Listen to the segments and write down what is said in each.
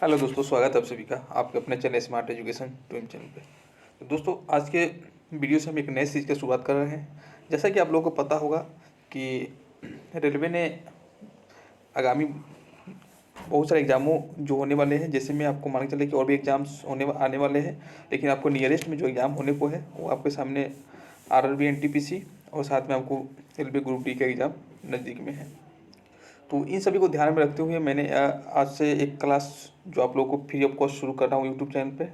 Hello दोस्तों, स्वागत है आप सभी का आपके अपने चैनल स्मार्ट एजुकेशन टूम चैनल पे। तो दोस्तों, आज के वीडियो से हम एक नए सीरीज की शुरुआत कर रहे हैं। जैसा कि आप लोगों को पता होगा कि रेलवे ने आगामी बहुत सारे एग्जामों जो होने वाले हैं, जैसे में आपको मान के चले कि और भी एग्जाम्स आने वाले हैं, लेकिन आपको नियरेस्ट में जो एग्ज़ाम होने को है वो आपके सामने RRB NTPC और साथ में आपको रेलवे ग्रुप डी का एग्ज़ाम नज़दीक में है। तो इन सभी को ध्यान में रखते हुए मैंने आज से एक क्लास जो आप लोगों को फ्री ऑफ कॉस्ट शुरू कर रहा हूँ यूट्यूब चैनल पे।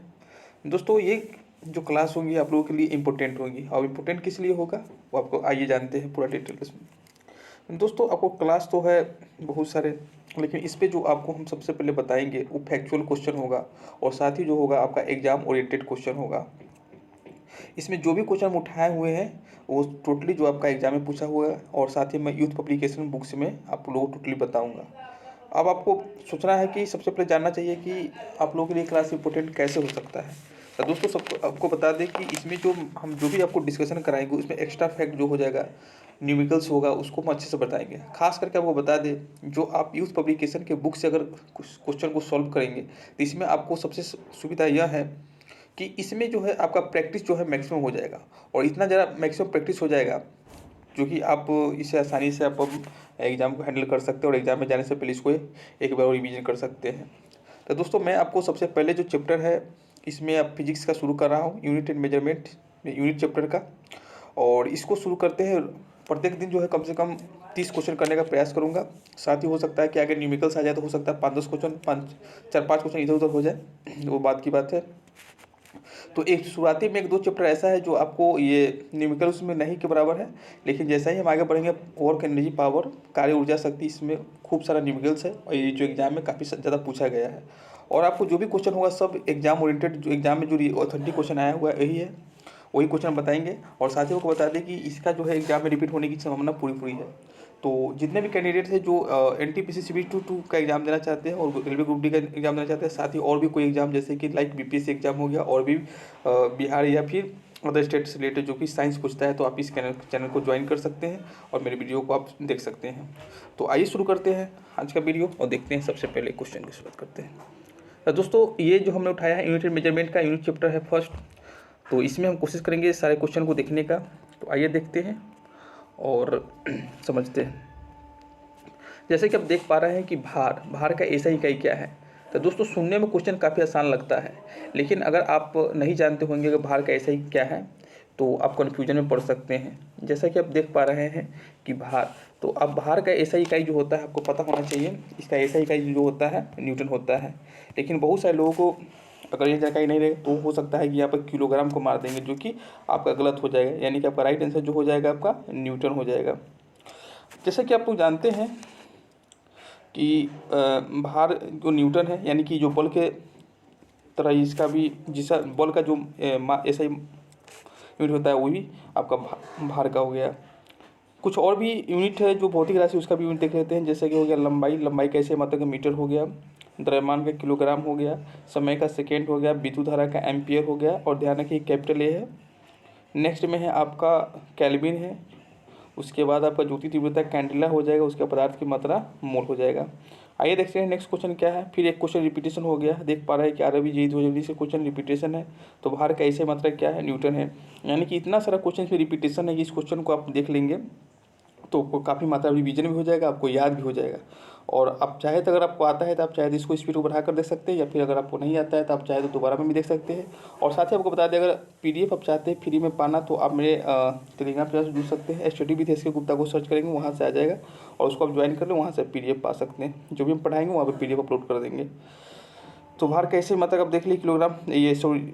दोस्तों, ये जो क्लास होंगी आप लोगों के लिए इम्पोर्टेंट होंगी, और इम्पोर्टेंट किस लिए होगा वो आपको आइए जानते हैं पूरा डिटेल्स में। दोस्तों, आपको क्लास तो है बहुत सारे, लेकिन इस पे जो आपको हम सबसे पहले बताएंगे वो फैक्चुअल क्वेश्चन होगा, और साथ ही जो होगा आपका एग्जाम ओरिएंटेड क्वेश्चन होगा। इसमें जो भी क्वेश्चन उठाए हुए हैं वो टोटली जो आपका एग्जाम में पूछा हुआ है, और साथ ही मैं यूथ पब्लिकेशन बुक्स में आप लोगों को टोटली बताऊंगा। अब आपको सोचना है कि सबसे पहले जानना चाहिए कि आप लोगों के लिए क्लास इंपोर्टेंट कैसे हो सकता है। तो दोस्तों, सबको आपको बता दें कि इसमें जो भी आपको डिस्कशन कराएंगे उसमें एक्स्ट्रा फैक्ट जो हो जाएगा, न्यूमेरिकल्स होगा, उसको हम अच्छे से बताएंगे। खास करके आपको बता दें, जो आप यूथ पब्लिकेशन के बुक से अगर क्वेश्चन को सॉल्व करेंगे तो इसमें आपको सबसे सुविधा यह है कि इसमें जो है आपका प्रैक्टिस जो है मैक्सिमम हो जाएगा, और इतना ज़्यादा मैक्सिमम प्रैक्टिस हो जाएगा जो कि आप इसे आसानी से आप एग्ज़ाम को हैंडल कर सकते हैं, और एग्ज़ाम में जाने से पहले इसको एक बार और रिवीजन कर सकते हैं। तो दोस्तों, मैं आपको सबसे पहले जो चैप्टर है इसमें आप फिजिक्स का शुरू कर रहा हूँ, unit and measurement unit chapter का। और इसको शुरू करते हैं। प्रत्येक दिन जो है कम से कम 30 क्वेश्चन करने का प्रयास करूँगा। साथ ही हो सकता है कि अगर न्यूमेरिकल्स आ जाए तो हो सकता है 5-10 क्वेश्चन 4-5 क्वेश्चन इधर उधर हो जाए, वो बात की बात है। तो एक शुरुआती में 1-2 चैप्टर ऐसा है जो आपको ये न्यूमेरिकल उसमें नहीं के बराबर है, लेकिन जैसा ही हम आगे बढ़ेंगे वर्क एनर्जी पावर कार्य ऊर्जा शक्ति, इसमें खूब सारा न्यूमेरिकल्स है, और ये जो एग्जाम में काफ़ी ज़्यादा पूछा गया है। और आपको जो भी क्वेश्चन होगा सब एग्जाम ओरिएंटेड, जो एग्जाम में जो ऑथेंटिक क्वेश्चन आया हुआ है यही है, वही क्वेश्चन बताएंगे। और साथियों को बता दें कि इसका जो है एग्जाम में रिपीट होने की संभावना पूरी पूरी है। तो जितने भी कैंडिडेट थे जो NTPC CB22 का एग्जाम देना चाहते हैं और रेलवे ग्रुप डी का एग्जाम देना चाहते हैं, साथ ही और भी कोई एग्जाम जैसे कि लाइक BPSC एग्जाम हो गया, और भी बिहार या फिर अदर स्टेट से रिलेटेड जो कि साइंस पूछता है, तो आप इस चैनल को ज्वाइन कर सकते हैं और मेरे वीडियो को आप देख सकते हैं। तो आइए शुरू करते हैं आज का वीडियो और देखते हैं सबसे पहले क्वेश्चन की शुरुआत करते हैं। तो दोस्तों, ये जो हमने उठाया है यूनिट एंड मेजरमेंट का यूनिट चैप्टर है फर्स्ट। तो इसमें हम कोशिश करेंगे सारे क्वेश्चन को देखने का। तो आइए देखते हैं और समझते हैं। जैसे कि आप देख पा रहे हैं कि भार का ऐसा इकाई क्या है। तो दोस्तों, सुनने में क्वेश्चन काफ़ी आसान लगता है, लेकिन अगर आप नहीं जानते होंगे कि भार का ऐसा ही क्या है तो आप कन्फ्यूजन में पड़ सकते हैं। जैसा कि आप देख पा रहे हैं कि भार, तो अब भार का ऐसा इकाई जो होता है आपको पता होना चाहिए, इसका ऐसा इकाई जो होता है न्यूटन होता है। लेकिन बहुत सारे लोगों को अगर ये जानकारी नहीं रहे तो हो सकता है कि यहाँ पर किलोग्राम को मार देंगे, जो कि आपका गलत हो जाएगा, यानी कि आपका राइट आंसर जो हो जाएगा आपका न्यूटन हो जाएगा। जैसा कि आप लोग जानते हैं कि भार जो न्यूटन है, यानी कि जो बल के तरह इसका भी जिस बल का जो ऐसा ही यूनिट होता है वो भी आपका भार का हो गया। कुछ और भी यूनिट है जो भौतिक राशि, उसका भी यूनिट देख लेते हैं। जैसे कि हो गया लंबाई कैसे मतलब मीटर हो गया, द्रव्यमान का किलोग्राम हो गया, समय का सेकेंड हो गया, विद्युत धारा का एम्पियर हो गया, और ध्यान रखिए कैपिटल ए है। नेक्स्ट में है आपका केल्विन है, उसके बाद आपका ज्योति तीव्रता कैंडेला हो जाएगा, उसके पदार्थ की मात्रा मोल हो जाएगा। आइए देखते हैं नेक्स्ट क्वेश्चन क्या है। फिर एक क्वेश्चन रिपीटेशन हो गया, देख पा रहे हैं कि 11वीं जी 2020 से क्वेश्चन रिपीटेशन है। तो भार का ऐसे मात्रा क्या है, न्यूटन है। यानी कि इतना सारा क्वेश्चन में रिपीटेशन है कि इस क्वेश्चन को आप देख लेंगे तो काफ़ी मात्रा रिवीजन भी हो जाएगा, आपको याद भी हो जाएगा। और आप चाहे तो अगर आपको आता है तो आप चाहे तो इसको स्पीड को बढ़ा कर देख सकते हैं, या फिर अगर आपको नहीं आता है तो आप चाहे तो दोबारा में भी देख सकते हैं। और साथ ही आपको बता दें, अगर PDF आप चाहते हैं फ्री में पाना तो आप मेरे टेलीग्राम चैनल से जुड़ सकते हैं। स्टडी विद SK गुप्ता को सर्च करेंगे, वहाँ से आ जाएगा, और उसको आप ज्वाइन कर लें, वहाँ से PDF पा सकते हैं। जो भी हम पढ़ाएंगे वहाँ पर PDF अपलोड कर देंगे। तो भार कैसे मतलब आप देख लीजिए किलोग्राम, ये सॉरी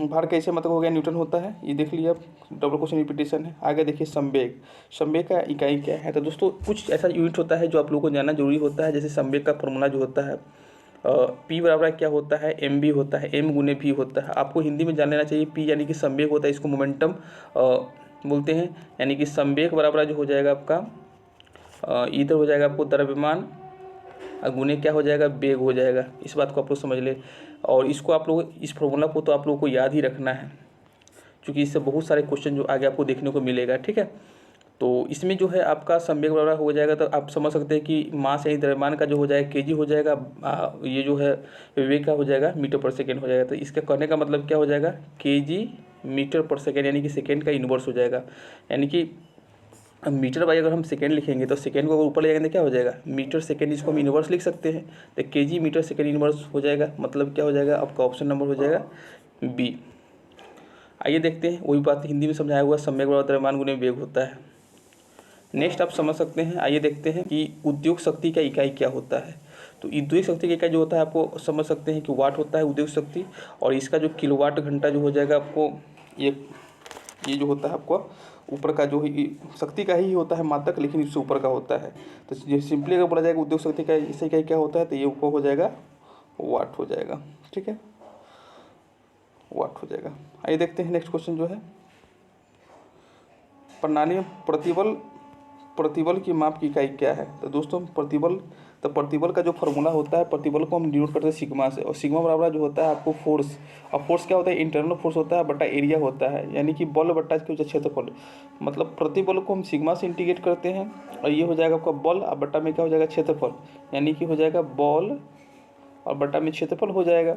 भार कैसे मतलब हो गया न्यूटन होता है, ये देख लिया। डबल क्वेश्चन रिपीटेशन है। आगे देखिए संवेग का इकाई क्या है। तो दोस्तों, कुछ ऐसा यूनिट होता है जो आप लोगों को जानना जरूरी होता है। जैसे संवेग का फॉर्मूला जो होता है P बराबर क्या होता है, mv होता है, m गुने v होता है। आपको हिंदी में जान लेना चाहिए। P यानी कि संवेग होता है, इसको मोमेंटम बोलते हैं। यानी कि संवेग बराबर जो हो जाएगा आपका इधर हो जाएगा आपको द्रव्यमान, गुने क्या हो जाएगा, वेग हो जाएगा। इस बात को आप लोग समझ ले। और इसको आप लोग इस फॉर्मूला को तो आप लोगों को याद ही रखना है, क्योंकि इससे बहुत सारे क्वेश्चन जो आगे आपको देखने को मिलेगा। ठीक है, तो इसमें जो है आपका सम्यक बराबर हो जाएगा, तो आप समझ सकते हैं कि मास यानी द्रव्यमान का जो हो जाएगा केजी हो जाएगा, ये जो है वेग का हो जाएगा मीटर पर सेकेंड हो जाएगा। तो इसका कहने का मतलब क्या हो जाएगा, केजी मीटर पर सेकेंड, यानी कि सेकेंड का इन्वर्स हो जाएगा। यानी कि मीटर बाई अगर हम सेकेंड लिखेंगे तो सेकेंड को ऊपर ले जाएंगे तो क्या हो जाएगा, मीटर सेकेंड, इसको हम इन्वर्स लिख सकते हैं। तो केजी मीटर सेकेंड इन्वर्स हो जाएगा, मतलब क्या हो जाएगा आपका ऑप्शन नंबर हो जाएगा बी। आइए देखते हैं, वही बात हिंदी में समझाया हुआ, सम्यक बराबर द्रव्यमान गुने वेग होता है। नेक्स्ट आप समझ सकते हैं, आइए देखते हैं कि उद्योग शक्ति का इकाई क्या होता है। तो उद्योग शक्ति का इकाई जो होता है आपको समझ सकते हैं कि वाट होता है उद्योग शक्ति, और इसका जो किलोवाट घंटा जो हो जाएगा आपको, ये जो होता है आपको ऊपर का जो शक्ति का ही होता है मात्रक, लेकिन इससे ऊपर का होता है। तो ये सिंपली अगर बोला जाएगा उद्योग शक्ति का इससे इकाई क्या होता है, तो ये ऊपर हो जाएगा वाट हो जाएगा, ठीक है, वाट हो जाएगा। आइए देखते हैं नेक्स्ट क्वेश्चन जो है, प्रणाली में प्रतिबल की माप की इकाई क्या है। तो दोस्तों प्रतिबल का जो फॉर्मूला होता है, प्रतिबल को हम डिनोट करते हैं सिग्मा से, और सिग्मा बराबर जो होता है आपको फोर्स, और फोर्स क्या होता है, इंटरनल फोर्स होता है बटा एरिया होता है, यानी कि बल बटा इसके क्षेत्रफल। मतलब प्रतिबल को हम सिग्मा से इंटीग्रेट करते हैं, और ये हो जाएगा आपका बल, और बटा में क्या हो जाएगा क्षेत्रफल, यानी कि हो जाएगा बल और बटा में क्षेत्रफल हो जाएगा।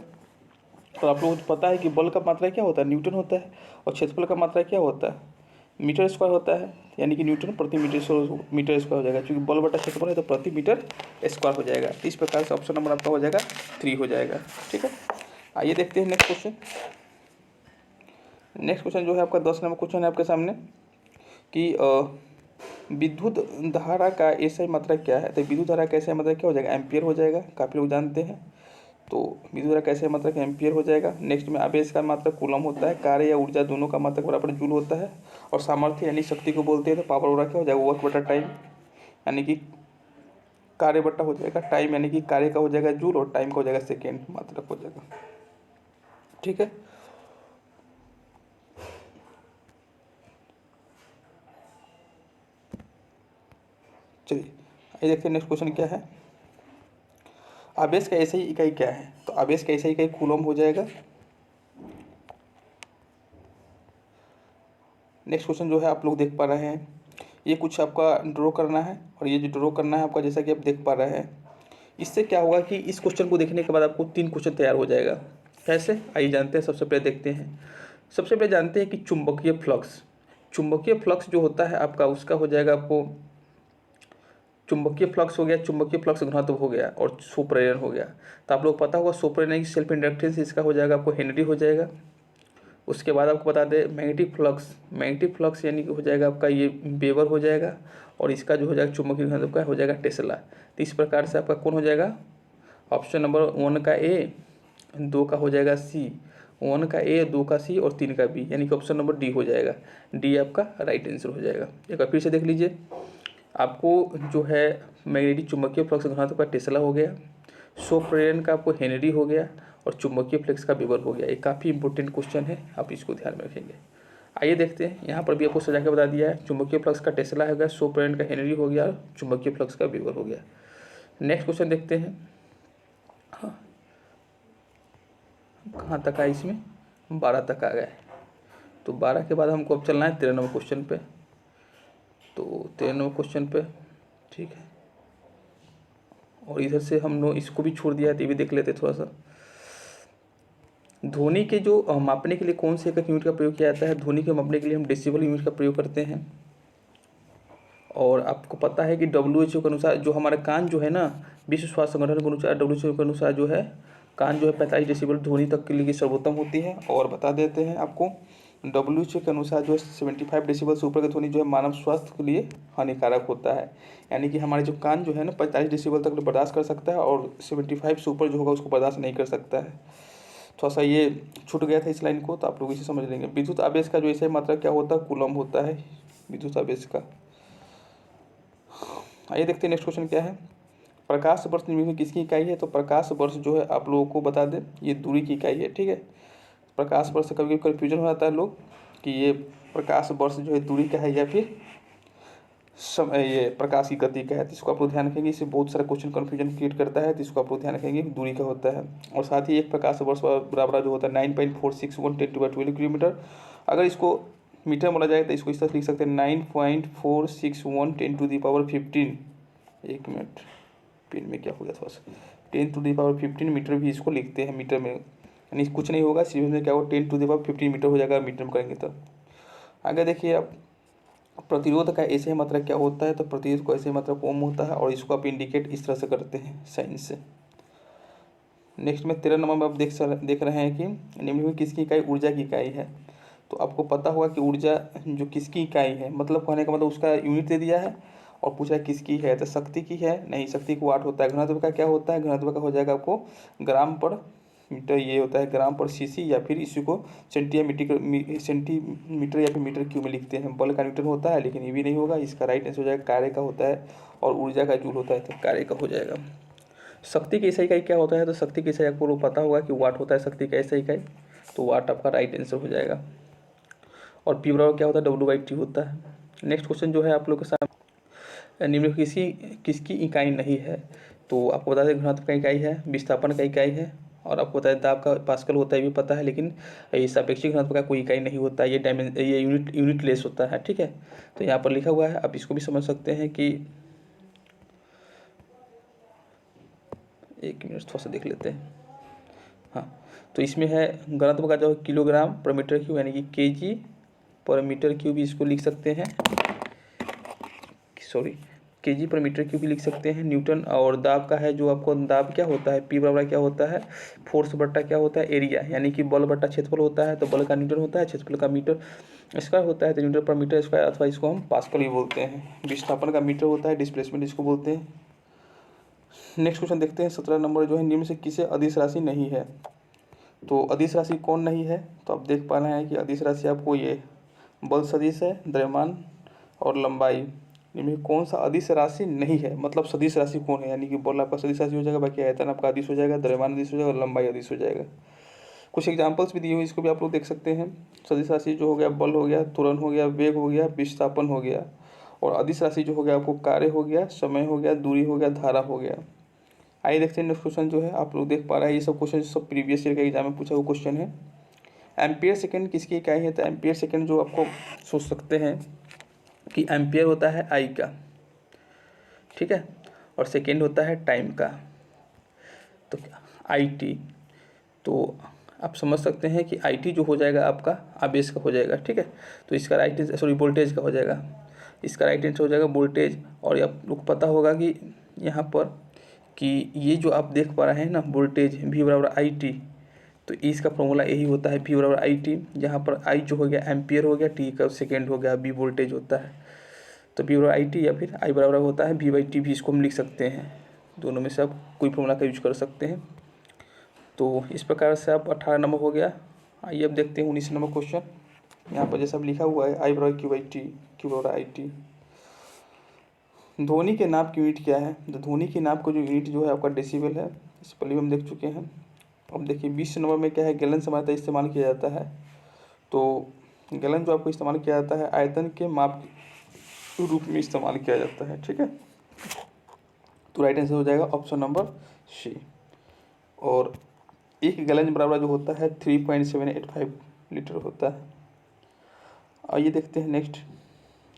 और आप लोगों को पता है कि बल का मात्रा क्या होता है, न्यूटन होता है, और क्षेत्रफल का मात्रा क्या होता है, मीटर स्क्वायर होता है, यानी कि न्यूटन प्रति मीटर स्क्वायर हो जाएगा। क्योंकि बल बटा क्षेत्रफल है तो प्रति मीटर स्क्वायर हो जाएगा। इस प्रकार से ऑप्शन नंबर आपका हो जाएगा 3 हो जाएगा, ठीक है। आइए देखते हैं नेक्स्ट क्वेश्चन। नेक्स्ट क्वेश्चन जो है आपका 10 नंबर क्वेश्चन है आपके सामने कि विद्युत धारा का एसआई मात्रा क्या है। तो विद्युत धारा का एसआई मात्रा क्या हो जाएगा, एम्पियर हो जाएगा, काफ़ी लोग जानते हैं। तो विद्युत धारा कैसे मात्रक एम्पियर हो जाएगा। नेक्स्ट में आवेश का मात्रक कूलम होता है, कार्य या ऊर्जा दोनों का मात्रक बराबर जूल होता है, और सामर्थ्य यानी शक्ति को बोलते हैं। तो पावर बराबर क्या हो जाएगा, वर्क बटा टाइम, यानी कि कार्य बटा हो जाएगा टाइम, यानी कि कार्य का हो जाएगा जूल और टाइम का हो जाएगा सेकेंड मात्रक हो जाएगा, ठीक है। चलिए आइए देखते हैं नेक्स्ट क्वेश्चन क्या है, आवेश का ऐसा ही इकाई क्या है। तो आवेश का ऐसा इकाई कूलम हो जाएगा। नेक्स्ट क्वेश्चन जो है आप लोग देख पा रहे हैं, ये कुछ आपका ड्रॉ करना है, और ये जो ड्रॉ करना है आपका जैसा कि आप देख पा रहे हैं, इससे क्या होगा कि इस क्वेश्चन को देखने के बाद आपको 3 क्वेश्चन तैयार हो जाएगा। कैसे, आइए जानते हैं। सबसे पहले देखते हैं, सबसे पहले जानते हैं कि चुंबकीय फ्लक्स जो होता है आपका, उसका हो जाएगा आपको चुंबकीय फ्लक्स हो गया, चुंबकीय फ्लक्स घनत्व हो गया, और स्वप्रेरण हो गया। तो आप लोग पता होगा स्वप्रेरण की सेल्फ इंडक्टेंस, इसका हो जाएगा आपको हेनरी हो जाएगा। उसके बाद आपको बता दें मैग्नेटिक फ्लक्स यानी कि हो जाएगा आपका ये वेबर हो जाएगा, और इसका जो हो जाएगा चुंबकीय घनत्व का हो जाएगा टेस्ला। तो इस प्रकार से आपका कौन हो जाएगा, ऑप्शन नंबर 1 का ए, 2 का हो जाएगा सी, 1 का ए, 2 का सी और 3 का बी, यानी कि ऑप्शन नंबर डी हो जाएगा। डी आपका राइट आंसर हो जाएगा। एक बार फिर से देख लीजिए, आपको जो है मैग्नेटिक चुंबकीय फ्लक्स घनत्व का टेस्ला हो गया, स्वप्रेरण का आपको हेनरी हो गया, और चुंबकीय फ्लक्स का वेबर हो गया। ये काफ़ी इंपॉर्टेंट क्वेश्चन है, आप इसको ध्यान में रखेंगे। आइए देखते हैं, यहाँ पर भी आपको सजा के बता दिया है, चुंबकीय फ्लक्स का टेस्ला हो गया, स्वप्रेरण का हेनरी हो गया, चुंबकीय फ्लक्स का वेबर हो गया। नेक्स्ट क्वेश्चन देखते हैं, हाँ कहाँ तक आए, इसमें 12 तक आ गए। तो 12 के बाद हमको अब चलना है 13 नंबर क्वेश्चन पे। तो 13 नंबर क्वेश्चन पे, ठीक है, और इधर से हम लोग इसको भी छोड़ दिया है, तो ये भी देख लेते थोड़ा सा। ध्वनि के जो मापने के लिए कौन से एकक यूनिट का प्रयोग किया जाता है। ध्वनि के मापने के लिए हम डेसिबल यूनिट का प्रयोग करते हैं, और आपको पता है कि WHO के अनुसार जो हमारा कान जो है ना, विश्व स्वास्थ्य संगठन के अनुसार WHO के अनुसार जो है कान जो है 45 डेसिबल ध्वनि तक के लिए सर्वोत्तम होती है। और बता देते हैं आपको WHO के अनुसार जो 75 डेसिबल से ऊपर की ध्वनि जो है मानव स्वास्थ्य के लिए हानिकारक होता है। यानी कि हमारे जो कान जो है ना 45 डेसिबल तक बर्दाश्त कर सकता है, और 75 से ऊपर जो होगा उसको बर्दाश्त नहीं कर सकता है। थोड़ा सा ये छूट गया था इस लाइन को, तो आप लोग इसे समझ लेंगे। विद्युत आवेश का जो ऐसा मात्रा क्या होता है, कूलम होता है विद्युत आवेश का। आइए देखते हैं नेक्स्ट क्वेश्चन क्या है, प्रकाश वर्ष निर्मित किसकी इकाई है। तो प्रकाश वर्ष जो है आप लोगों को बता दें, ये दूरी की इकाई है, ठीक है। प्रकाश वर्ष से कभी कभी कन्फ्यूजन हो जाता है लोग कि ये प्रकाश वर्ष जो है दूरी का है या फिर ये प्रकाश की गति का है। तो इसको आप लोग ध्यान रखेंगे, इससे बहुत सारा क्वेश्चन कन्फ्यूजन क्रिएट करता है। तो इसको आप लोग ध्यान रखेंगे, दूरी का होता है। और साथ ही एक प्रकाश वर्ष बराबर जो होता है 9.461 × 10⁻12 किलोमीटर। अगर इसको मीटर बोला जाए तो इसको इस तरह लिख सकते हैं 9.461 10⁻15। एक मिनट, पेन में क्या हो गया थोड़ा सा, 10⁻15 मीटर भी इसको लिखते हैं मीटर में, यानी कुछ नहीं होगा, सीधे में क्या होगा 10⁻15 मीटर हो जाएगा मीटर में करेंगे तब। आगे देखिए आप, प्रतिरोध का ऐसे मात्रा क्या होता है, तो प्रतिरोध को ऐसे मात्रा ओम होता है और इसको आप इंडिकेट इस तरह से करते हैं साइन से। नेक्स्ट में 13 नंबर में आप देख रहे हैं कि निम्नलिखित किसकी इकाई ऊर्जा की इकाई है। तो आपको पता होगा कि ऊर्जा जो किसकी इकाई है, मतलब कहने का मतलब उसका यूनिट दे दिया है और पूछा है किसकी है, तो शक्ति की है, नहीं शक्ति को वाट होता है। घनत्व का क्या होता है, घनत्व का हो जाएगा आपको ग्राम पर मीटर, ये होता है ग्राम पर सीसी, या फिर इसी को सेंटीमीटर या फिर मीटर क्यूब में लिखते हैं। बल का न्यूटन होता है, लेकिन ये भी नहीं होगा, इसका राइट आंसर हो जाएगा कार्य का होता है, और ऊर्जा का जूल होता है, तो कार्य का हो जाएगा। शक्ति की SI इकाई क्या होता है, तो शक्ति की SI आपको पता होगा कि वाट होता है शक्ति का SI इकाई, तो वाट आपका राइट आंसर हो जाएगा। और P बराबर क्या होता है, W/T होता है। नेक्स्ट क्वेश्चन जो है आप लोग के सामने, निम्नलिखित किसकी इकाई नहीं है, तो आपको बता दें घनत्व का इकाई है, विस्थापन का इकाई है, और आपको बता दें दाब का पास्कल होता है, ये भी पता है, लेकिन ये सापेक्षिक घनत्व का कोई इकाई नहीं होता, ये यूनिट लेस होता है, ठीक है। तो यहाँ पर लिखा हुआ है, आप इसको भी समझ सकते हैं कि, एक मिनट थोड़ा सा देख लेते हैं। हाँ, तो इसमें है घनत्व का जो किलोग्राम पर मीटर क्यूब, यानी कि केजी पर मीटर क्यूब, इसको लिख सकते हैं, सॉरी केजी पर मीटर क्यूब भी लिख सकते हैं। न्यूटन और दाब का है, जो आपको दाब क्या होता है, P बराबर क्या होता है, फोर्स बट्टा क्या होता है, एरिया, यानी कि बल बट्टा क्षेत्रफल होता है, तो बल का न्यूटन होता है, क्षेत्रफल का मीटर स्क्वायर होता है, तो न्यूटन पर मीटर स्क्वायर, अथवा इसको हम पास्कल भी बोलते हैं। विस्थापन का मीटर होता है, डिस्प्लेसमेंट इसको बोलते हैं। नेक्स्ट क्वेश्चन देखते हैं 17 नंबर जो है, निम्न से किसे अदिश राशि नहीं है। तो अदिश राशि कौन नहीं है, तो आप देख पा रहे हैं कि अदिश राशि आपको ये बल सदिश है, द्रव्यमान और लंबाई, इनमें कौन सा अदिश राशि नहीं है, मतलब सदिश राशि कौन है, यानी कि बल आपका सदिश राशि हो जाएगा, बाकी आयतन आपका अदिश हो जाएगा, द्रव्यमान अदिश हो जाएगा और लंबाई अदिश हो जाएगा। कुछ एग्जांपल्स भी दिए हुए, इसको भी आप लोग देख सकते हैं। सदिश राशि जो हो गया बल हो गया, त्वरण हो गया, वेग हो गया, विस्थापन हो गया, और अदिश राशि जो हो गया आपको कार्य हो गया, समय हो गया, दूरी हो गया, धारा हो गया। आइए देखते हैं नेक्स्ट क्वेश्चन जो है, आप लोग देख पा रहे हैं, ये सब क्वेश्चन सब प्रीवियस ईयर के एग्जाम में पूछा हुआ क्वेश्चन है। एम्पियर सेकेंड किसकी इकाई है, तो एम्पियर सेकेंड जो आपको सोच सकते हैं कि एम्पियर होता है आई का, ठीक है, और सेकेंड होता है टाइम का, तो IT, तो आप समझ सकते हैं कि IT जो हो जाएगा आपका आवेश का हो जाएगा, ठीक है। तो इसका राइट सॉरी वोल्टेज का हो जाएगा, इसका राइट आंसर हो जाएगा वोल्टेज। और आप लोग को पता होगा कि यहाँ पर कि ये जो आप देख पा रहे हैं ना वोल्टेज V बराबर IT, तो इसका फॉर्मूला यही होता है V बराबर IT, जहाँ पर I जो हो गया एम्पियर हो गया, T का सेकेंड हो गया, V वोल्टेज होता है, तो V बराबर IT, या फिर I बराबर होता है V/T भी, इसको हम लिख सकते हैं, दोनों में से आप कोई फॉर्मूला का यूज कर सकते हैं। तो इस प्रकार से आप 18 नंबर हो गया। आइए अब देखते हैं 19 नंबर क्वेश्चन। यहाँ पर जैसा लिखा हुआ है I बराबर Q/T, Q बराबर IT। ध्वनि के नाप की यूनिट क्या है, तो ध्वनि की नाप को जो यूनिट जो है आपका डेसिबल है, इस पहले भी हम देख चुके हैं। अब देखिए 20 नंबर में क्या है, गैलन समानता इस्तेमाल किया जाता है। तो गैलन जो आपको इस्तेमाल किया जाता है आयतन के माप के रूप में इस्तेमाल किया जाता है, ठीक है। तो राइट आंसर हो जाएगा ऑप्शन नंबर C। और एक गैलन बराबर जो होता है 3.785 लीटर होता है। आइए देखते हैं नेक्स्ट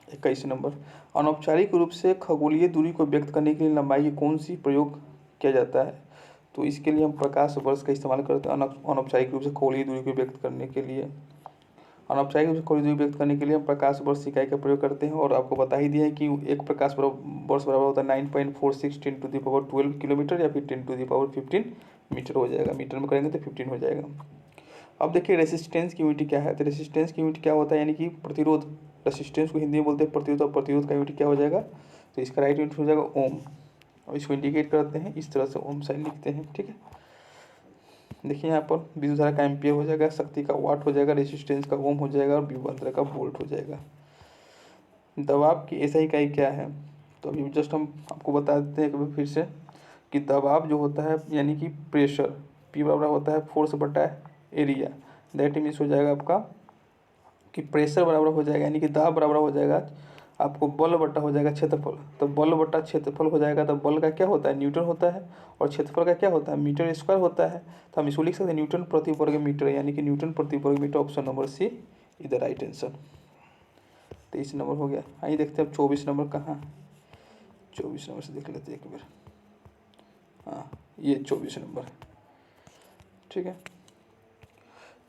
21 नंबर, अनौपचारिक रूप से खगोलीय दूरी को व्यक्त करने के लिए लंबाई की कौन सी प्रयोग किया जाता है। तो इसके लिए हम प्रकाश वर्ष का इस्तेमाल करते हैं अनौपचारिक रूप से खगोलीय दूरी को व्यक्त करने के लिए। अनौपचारिक रूप से खगोलीय दूरी व्यक्त करने के लिए हम प्रकाश वर्ष इकाई का प्रयोग करते हैं, और आपको बता ही दिया है कि एक प्रकाश वर्ष बराबर होता है 9.46 10⁻12 किलोमीटर, या फिर 10⁻15 मीटर हो जाएगा, मीटर में करेंगे तो 15 हो जाएगा। अब देखिए रेसिस्टेंस की यूनिट क्या है, तो रेसिस्टेंस की यूनिट क्या होता है, यानी कि प्रतिरोध, रेसिस्टेंस को हिंदी में बोलते हैं प्रतिरोध, और प्रतिरोध का यूनिट क्या हो जाएगा, तो इसका राइट यूनिट हो जाएगा ओम। और इसको इंडिकेट करते हैं इस तरह से, ओम साइन लिखते हैं, ठीक है। देखिए यहाँ पर विद्युत धारा का एम्पियर हो जाएगा, शक्ति का वाट हो जाएगा, रेसिस्टेंस का ओम हो जाएगा, और विभवांतर का वोल्ट हो जाएगा। दबाव की ऐसा इकाई क्या है, तो अभी जस्ट हम आपको बता देते हैं एक बार फिर से कि दबाव जो होता है यानी कि प्रेशर, P बराबर होता है फोर्स बटा एरिया, दैट मीन्स हो जाएगा आपका कि प्रेशर बराबर हो जाएगा, यानी कि दाब बराबर हो जाएगा आपको बल बट्टा हो जाएगा क्षेत्रफल। तो बल बट्टा क्षेत्रफल हो जाएगा, तो बल का क्या होता है न्यूटन होता है, और क्षेत्रफल का क्या होता है मीटर स्क्वायर होता है। तो हम इसको लिख सकते हैं न्यूटन प्रति वर्ग मीटर, यानी कि न्यूटन प्रति वर्ग metre, option number C is the right answer. 23 number हो गया। आइए देखते हैं अब 24 नंबर कहाँ, 24 नंबर से देख लेते हैं एक बार। हाँ, ये 24 नंबर, ठीक है।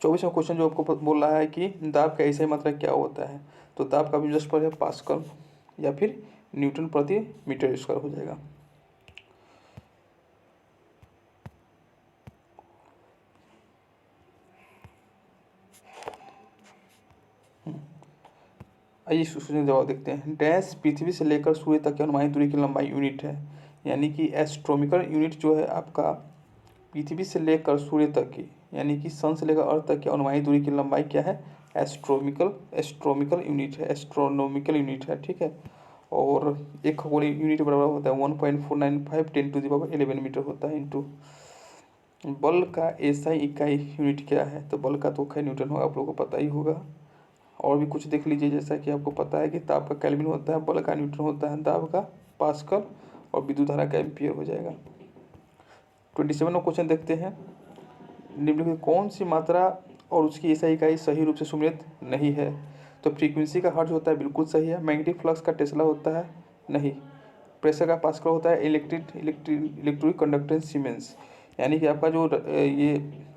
24वां क्वेश्चन जो आपको बोल रहा है कि दाब का ऐसा मात्रा क्या होता है, तो दाब का भी जस्ट पर है पास्कल या फिर न्यूटन प्रति मीटर स्क्वायर हो जाएगा। आइए इस क्वेश्चन का जवाब देखते हैं। डैश पृथ्वी से लेकर सूर्य तक की अनुमानित दूरी की लंबाई यूनिट है, यानी कि एस्ट्रोनॉमिकल यूनिट जो है आपका पृथ्वी से लेकर सूर्य तक की, यानी कि सन से लेकर अर्थ तक की अनुमानित दूरी की लंबाई क्या है, एस्ट्रोनॉमिकल यूनिट है, एस्ट्रोनॉमिकल यूनिट है, ठीक है। और एक खगोल यूनिट बराबर होता है 1.495 10⁻11 मीटर होता है इंटू बल का एसआई इकाई यूनिट क्या है, तो बल का तो खैर न्यूटन होगा, आप लोगों को पता ही होगा। और भी कुछ देख लीजिए, जैसा कि आपको पता है कि ताप का केल्विन होता है, बल का न्यूटन होता है, दाब का पास्कल और विद्युत धारा का एम्पियर हो जाएगा। 27वां क्वेश्चन देखते हैं। निम्नलिखित कौन सी मात्रा और उसकी एसआई इकाई सही रूप से सुमेलित नहीं है, तो फ्रीक्वेंसी का हर्ट्ज होता है, बिल्कुल सही है। मैग्नेटिक फ्लक्स का टेस्ला होता है, नहीं। प्रेशर का पास्कल होता है, इलेक्ट्रिक कंडक्टेंस सीमेंस, यानी कि आपका जो ये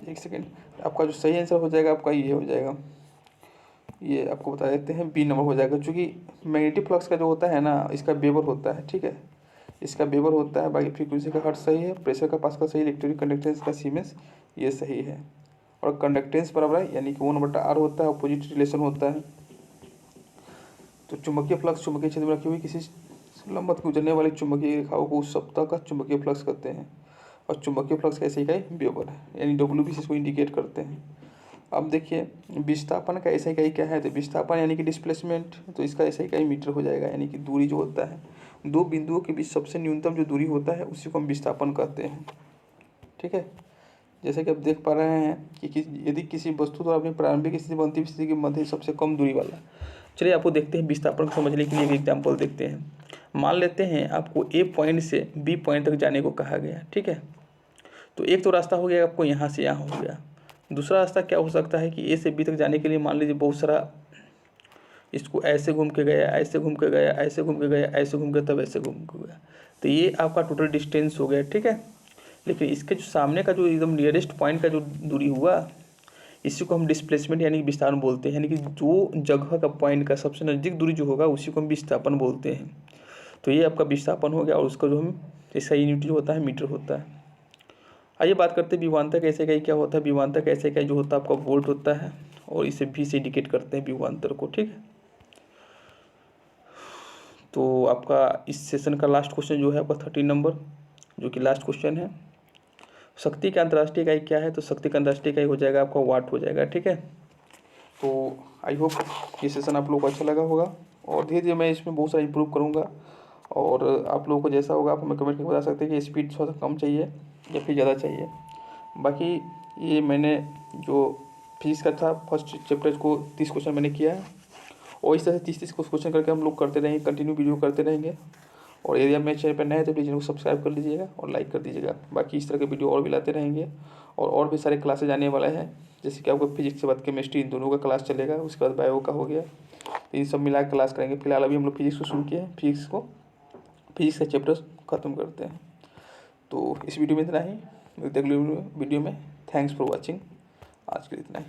एक सेकेंड, आपका जो सही आंसर हो जाएगा आपका ये हो जाएगा, ये आपको बता देते हैं बी नंबर हो जाएगा। क्योंकि मैग्नेटिक फ्लक्स का जो होता है ना, इसका वेबर होता है, ठीक है, इसका वेबर होता है। बाकी फ्रीक्वेंसी का हर्ट्ज सही है, प्रेशर का पास्कल सही, इलेक्ट्रिक कंडक्टेंस का सीमेंस ये सही है। और कंडक्टेंस बराबर है, यानी कि 1/r होता है, अपोजिट रिलेशन होता है। तो चुंबकीय फ्लक्स चुंबकीय क्षेत्र में रखी हुई किसी लंबवत गुजरने वाली चुंबकीय रेखाओं को उस सप्ताह का चुंबकीय फ्लक्स कहते हैं। और चुंबकीय फ्लक्स कैसे इकाई वेबर है, यानी WB से इसको इंडिकेट करते हैं। अब देखिए विस्थापन का ऐसा इकाई क्या है, तो विस्थापन यानी कि डिस्प्लेसमेंट, तो इसका ऐसा इकाई मीटर हो जाएगा। यानी कि दूरी जो होता है दो बिंदुओं के बीच सबसे न्यूनतम जो दूरी होता है उसी को हम विस्थापन कहते हैं, ठीक है। जैसे कि आप देख पा रहे हैं कि यदि किसी वस्तु द्वारा अपनी प्रारंभिक स्थिति में अंतिम स्थिति के मध्य सबसे कम दूरी वाला, चलिए आपको देखते हैं विस्थापन को समझने के लिए एक एग्जाम्पल देखते हैं। मान लेते हैं आपको A पॉइंट से B पॉइंट तक जाने को कहा गया, ठीक है। तो एक तो रास्ता हो गया आपको यहाँ से यहाँ हो गया। दूसरा रास्ता क्या हो सकता है कि A से B तक जाने के लिए मान लीजिए बहुत सारा, इसको ऐसे घूम के गया, ऐसे घूम के गया, ऐसे घूम के गया, ऐसे घूम के, तब ऐसे घूम के गया, तो ये आपका टोटल डिस्टेंस हो गया, ठीक है। लेकिन इसके जो सामने का जो एकदम नियरेस्ट पॉइंट का जो दूरी हुआ, इसी को हम डिस्प्लेसमेंट यानी कि विस्थापन बोलते हैं। यानी कि जो जगह का पॉइंट का सबसे नज़दीक दूरी जो होगा उसी को हम विस्थापन बोलते हैं। तो ये आपका विस्थापन हो गया, और उसका जो हम इसका यूनिट जो होता है मीटर होता है। आइए बात करते हैं विभवांतर ऐसे इकाई क्या होता है। विभवांतर ऐसे इकाई जो होता है आपका वोल्ट होता है, और इसे V से इंडिकेट करते हैं विभवांतर को, ठीक है। तो आपका इस सेशन का लास्ट क्वेश्चन जो है आपका 13 नंबर, जो कि लास्ट क्वेश्चन है। शक्ति का अंतर्राष्ट्रीय इकाई क्या है, तो शक्ति का अंतर्राष्ट्रीय इकाई हो जाएगा आपका वाट हो जाएगा, ठीक है। तो आई होप ये सेशन आप लोगों को अच्छा लगा होगा, और धीरे धीरे मैं इसमें बहुत सारा इंप्रूव करूँगा। और आप लोगों को जैसा होगा आप हमें कमेंट करके बता सकते हैं कि स्पीड थोड़ा सा कम चाहिए या फिर ज़्यादा चाहिए। बाकी ये मैंने जो फिजिक्स का था फर्स्ट चैप्टर को 30 क्वेश्चन मैंने किया है, और इस तरह से 30 क्वेश्चन करके हम लोग करते रहेंगे, कंटिन्यू वीडियो करते रहेंगे। और यदि आप मेरे चैनल पर नए हैं तो प्लीज़ चैनल को सब्सक्राइब कर लीजिएगा और लाइक कर दीजिएगा। बाकी इस तरह के वीडियो और भी लाते रहेंगे, और भी सारे क्लासेज आने वाले हैं, जैसे कि आपको फिजिक्स के बाद केमिस्ट्री, इन दोनों का क्लास चलेगा, उसके बाद बायो का हो गया, तो इन सब मिला के क्लास करेंगे। फिलहाल अभी हम लोग फिजिक्स को शुरू किए हैं, फिजिक्स का चैप्टर ख़त्म करते हैं। तो इस वीडियो में इतना ही, मिलते हैं अगले वीडियो में। थैंक्स फॉर वॉचिंग, आज के लिए इतना ही।